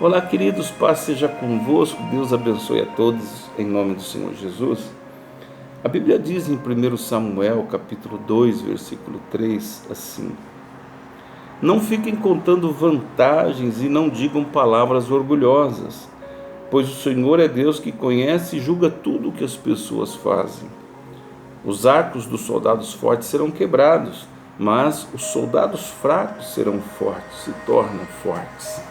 Olá, queridos, paz seja convosco, Deus abençoe a todos, em nome do Senhor Jesus. A Bíblia diz em 1 Samuel, capítulo 2, versículo 3, assim: Não fiquem contando vantagens e não digam palavras orgulhosas, pois o Senhor é Deus que conhece e julga tudo o que as pessoas fazem. Os arcos dos soldados fortes serão quebrados, mas os soldados fracos serão fortes, se tornam fortes.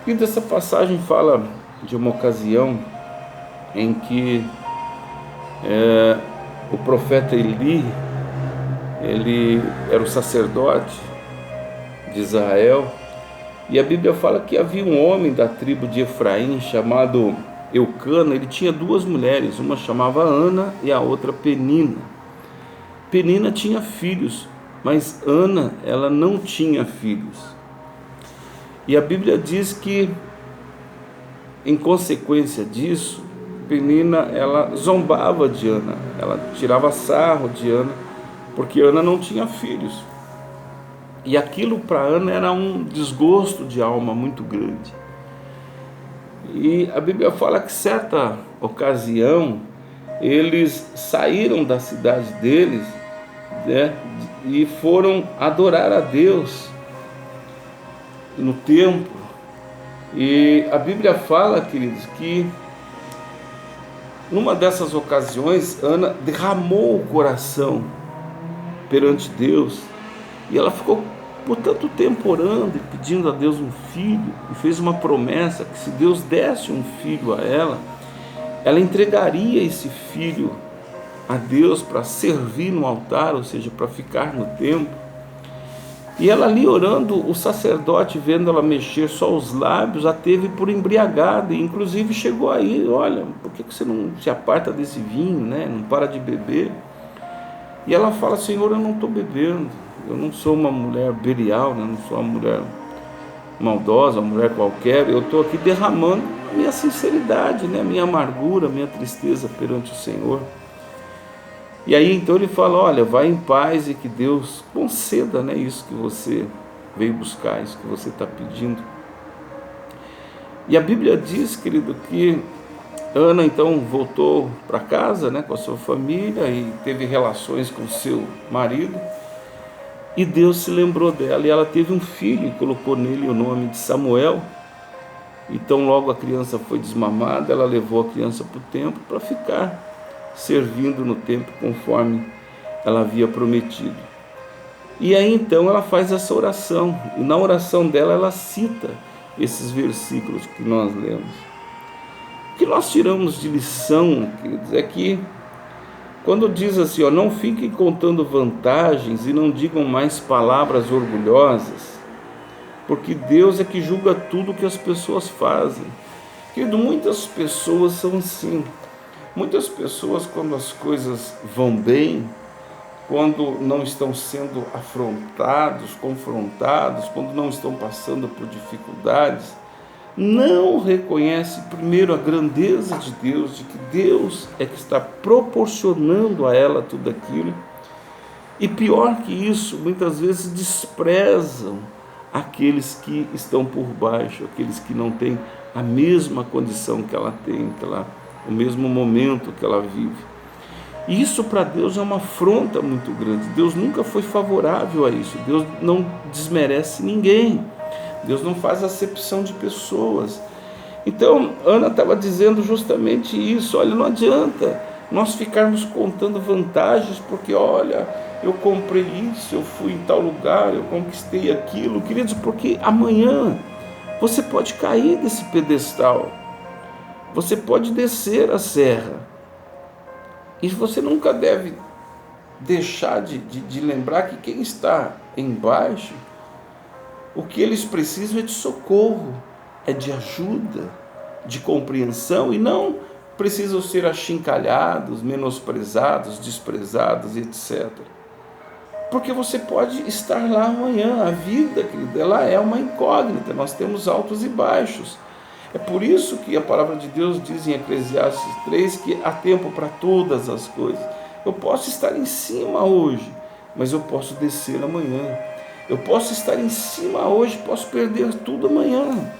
E dessa passagem fala de uma ocasião em que o profeta Eli, ele era o sacerdote de Israel, e a Bíblia fala que havia um homem da tribo de Efraim chamado Eucana. Ele tinha duas mulheres, uma chamava Ana e a outra Penina. Penina tinha filhos, mas Ana, ela não tinha filhos. E a Bíblia diz que, em consequência disso, Penina, ela zombava de Ana, ela tirava sarro de Ana, porque Ana não tinha filhos. E aquilo para Ana era um desgosto de alma muito grande. E a Bíblia fala que certa ocasião, eles saíram da cidade deles, né, e foram adorar a Deus no templo. E a Bíblia fala, queridos, que numa dessas ocasiões Ana derramou o coração perante Deus, e ela ficou por tanto tempo orando e pedindo a Deus um filho, e fez uma promessa que se Deus desse um filho a ela entregaria esse filho a Deus para servir no altar, ou seja, para ficar no templo. E ela ali orando, o sacerdote, vendo ela mexer só os lábios, a teve por embriagada, e inclusive chegou aí: olha, por que você não se aparta desse vinho, né? Não para de beber? E ela fala: Senhor, eu não estou bebendo, eu não sou uma mulher Belial, né? Não sou uma mulher maldosa, uma mulher qualquer, eu estou aqui derramando a minha sinceridade, né? A minha amargura, a minha tristeza perante o Senhor. E aí então ele fala: olha, vai em paz e que Deus conceda, né, isso que você veio buscar, isso que você está pedindo. E a Bíblia diz, querido, que Ana então voltou para casa, né, com a sua família, e teve relações com o seu marido, e Deus se lembrou dela, e ela teve um filho e colocou nele o nome de Samuel. Então logo a criança foi desmamada, ela levou a criança para o templo para ficar servindo no templo conforme ela havia prometido. E aí então ela faz essa oração, e na oração dela ela cita esses versículos que nós lemos. O que nós tiramos de lição, queridos, é que quando diz assim, não fiquem contando vantagens e não digam mais palavras orgulhosas, porque Deus é que julga tudo que as pessoas fazem. Querido, muitas pessoas são assim. Muitas pessoas, quando as coisas vão bem, quando não estão sendo confrontados, quando não estão passando por dificuldades, não reconhecem primeiro a grandeza de Deus, de que Deus é que está proporcionando a ela tudo aquilo. E pior que isso, muitas vezes desprezam aqueles que estão por baixo, aqueles que não têm a mesma condição que ela tem, o mesmo momento que ela vive. E isso para Deus é uma afronta muito grande. Deus nunca foi favorável a isso. Deus não desmerece ninguém. Deus não faz acepção de pessoas. Então Ana estava dizendo justamente isso: olha, não adianta nós ficarmos contando vantagens, porque olha, eu comprei isso, eu fui em tal lugar, eu conquistei aquilo. Queridos, porque amanhã você pode cair desse pedestal, você pode descer a serra, e você nunca deve deixar de lembrar que quem está embaixo, o que eles precisam é de socorro, é de ajuda, de compreensão, e não precisam ser achincalhados, menosprezados, desprezados, etc. Porque você pode estar lá amanhã. A vida, querida, ela é uma incógnita, nós temos altos e baixos. É por isso que a palavra de Deus diz em Eclesiastes 3 que há tempo para todas as coisas. Eu posso estar em cima hoje, mas eu posso descer amanhã. Eu posso estar em cima hoje, posso perder tudo amanhã.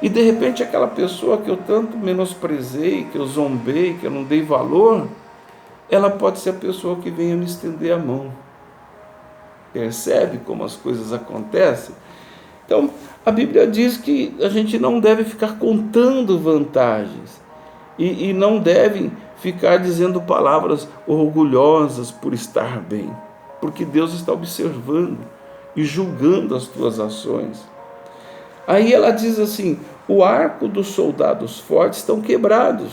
E de repente aquela pessoa que eu tanto menosprezei, que eu zombei, que eu não dei valor, ela pode ser a pessoa que venha me estender a mão. Percebe como as coisas acontecem? Então, a Bíblia diz que a gente não deve ficar contando vantagens e não deve ficar dizendo palavras orgulhosas por estar bem, porque Deus está observando e julgando as tuas ações. Aí ela diz assim: o arco dos soldados fortes estão quebrados,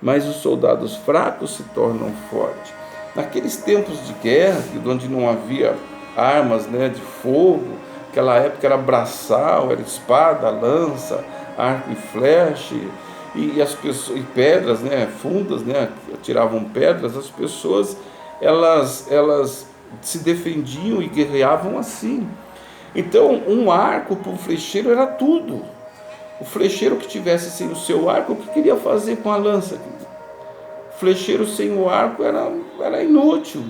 mas os soldados fracos se tornam fortes. Naqueles tempos de guerra, onde não havia armas, de fogo, aquela época era braçal, era espada, lança, arco e flecha, e as pessoas, e pedras, fundas, atiravam pedras. As pessoas elas se defendiam e guerreavam assim. Então, um arco para o flecheiro era tudo. O flecheiro que tivesse sem o seu arco, o que queria fazer com a lança? O flecheiro sem o arco era inútil.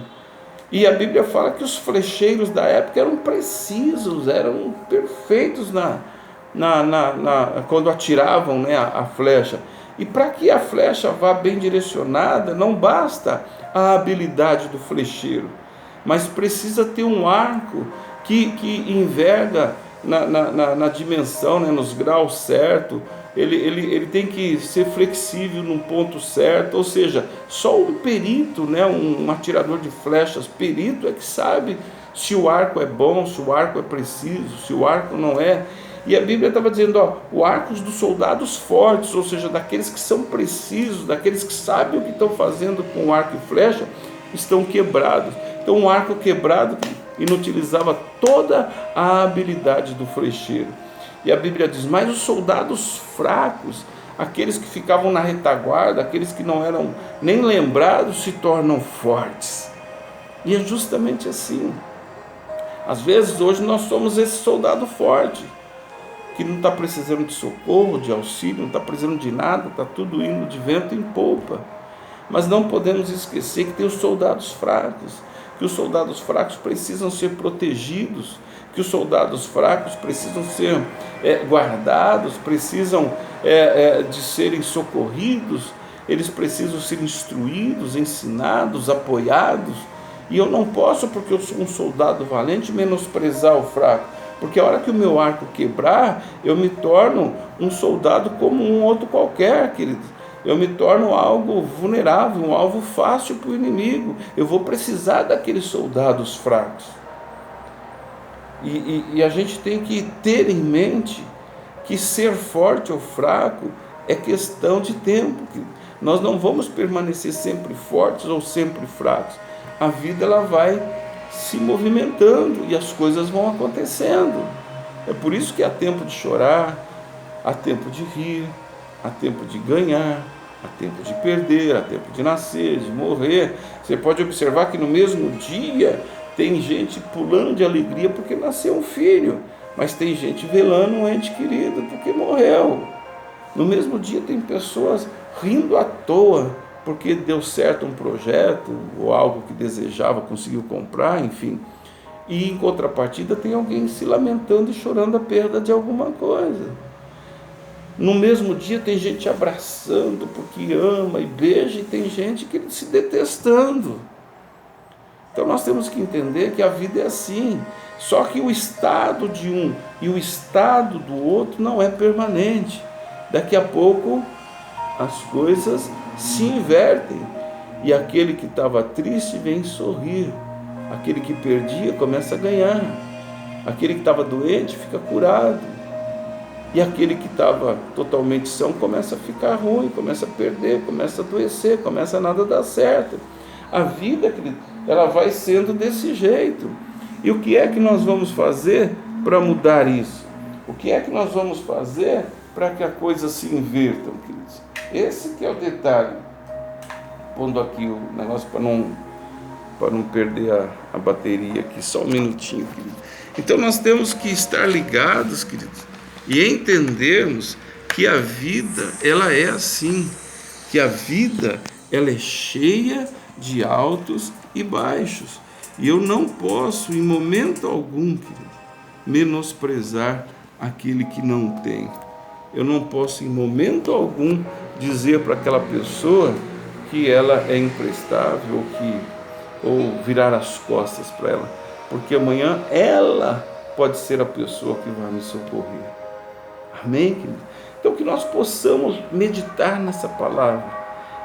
E a Bíblia fala que os flecheiros da época eram precisos, eram perfeitos quando atiravam, a flecha. E para que a flecha vá bem direcionada, não basta a habilidade do flecheiro, mas precisa ter um arco que enverga na dimensão, nos graus certos. Ele tem que ser flexível num ponto certo, ou seja, só um perito, um atirador de flechas, perito é que sabe se o arco é bom, se o arco é preciso, se o arco não é. E a Bíblia estava dizendo, o arco dos soldados fortes, ou seja, daqueles que são precisos, daqueles que sabem o que estão fazendo com o arco e flecha, estão quebrados. Então, um arco quebrado inutilizava toda a habilidade do flecheiro. E a Bíblia diz: mas os soldados fracos, aqueles que ficavam na retaguarda, aqueles que não eram nem lembrados, se tornam fortes. E é justamente assim. Às vezes hoje nós somos esse soldado forte, que não está precisando de socorro, de auxílio, não está precisando de nada, está tudo indo de vento em polpa. Mas não podemos esquecer que tem os soldados fracos, que os soldados fracos precisam ser protegidos, que os soldados fracos precisam ser guardados, precisam de serem socorridos, eles precisam ser instruídos, ensinados, apoiados. E eu não posso, porque eu sou um soldado valente, menosprezar o fraco, porque a hora que o meu arco quebrar, eu me torno um soldado como um outro qualquer, querido. Eu me torno algo vulnerável, um alvo fácil para o inimigo. Eu vou precisar daqueles soldados fracos. E a gente tem que ter em mente que ser forte ou fraco é questão de tempo. Nós não vamos permanecer sempre fortes ou sempre fracos. A vida ela vai se movimentando e as coisas vão acontecendo. É por isso que há tempo de chorar, há tempo de rir, há tempo de ganhar, há tempo de perder, há tempo de nascer, de morrer. Você pode observar que no mesmo dia tem gente pulando de alegria porque nasceu um filho, mas tem gente velando um ente querido porque morreu. No mesmo dia tem pessoas rindo à toa porque deu certo um projeto ou algo que desejava, conseguiu comprar, enfim. E em contrapartida tem alguém se lamentando e chorando a perda de alguma coisa. No mesmo dia tem gente abraçando porque ama e beija, e tem gente que se detestando. Então nós temos que entender que a vida é assim. Só que o estado de um e o estado do outro não é permanente. Daqui a pouco as coisas se invertem e aquele que estava triste vem sorrir, aquele que perdia começa a ganhar, aquele que estava doente fica curado, e aquele que estava totalmente são começa a ficar ruim, começa a perder, começa a adoecer, começa a nada dar certo. A vida, ela vai sendo desse jeito. E o que é que nós vamos fazer para mudar isso? O que é que nós vamos fazer para que a coisa se inverta, queridos? Esse que é o detalhe. Pondo aqui o negócio para não perder a bateria aqui, só um minutinho, querido. Então nós temos que estar ligados, queridos, e entendermos que a vida, ela é assim, que a vida, ela é cheia de altos e baixos. E eu não posso, em momento algum, querido, menosprezar aquele que não tem. eu não posso em momento algum dizer para aquela pessoa que ela é imprestável ou virar as costas para ela, porque amanhã ela pode ser a pessoa que vai me socorrer. Amém, querido? Então que nós possamos meditar nessa palavra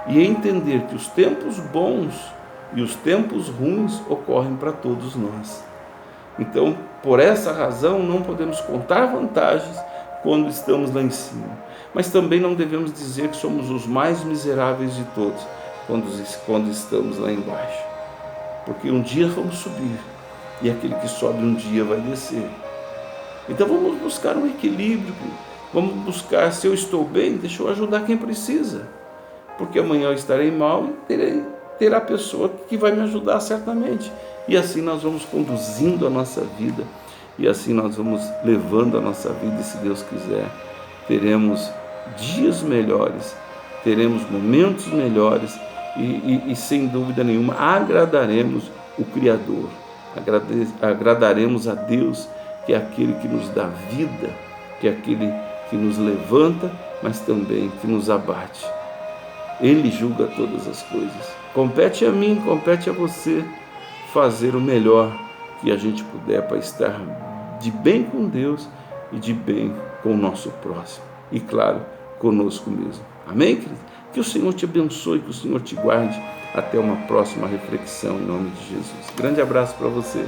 e entender que os tempos bons e os tempos ruins ocorrem para todos nós. Então, por essa razão, não podemos contar vantagens quando estamos lá em cima, mas também não devemos dizer que somos os mais miseráveis de todos quando estamos lá embaixo, porque um dia vamos subir e aquele que sobe um dia vai descer. Então vamos buscar um equilíbrio, vamos buscar, se eu estou bem, deixa eu ajudar quem precisa, porque amanhã eu estarei mal e terá pessoa que vai me ajudar certamente, e assim nós vamos conduzindo a nossa vida, e assim nós vamos levando a nossa vida, e se Deus quiser, teremos dias melhores, teremos momentos melhores, e sem dúvida nenhuma agradaremos o Criador, agradaremos a Deus, que é aquele que nos dá vida, que é aquele que nos levanta, mas também que nos abate. Ele julga todas as coisas. Compete a mim, compete a você fazer o melhor que a gente puder para estar de bem com Deus e de bem com o nosso próximo. E claro, conosco mesmo. Amém, querido? Que o Senhor te abençoe, que o Senhor te guarde. Até uma próxima reflexão em nome de Jesus. Grande abraço para você.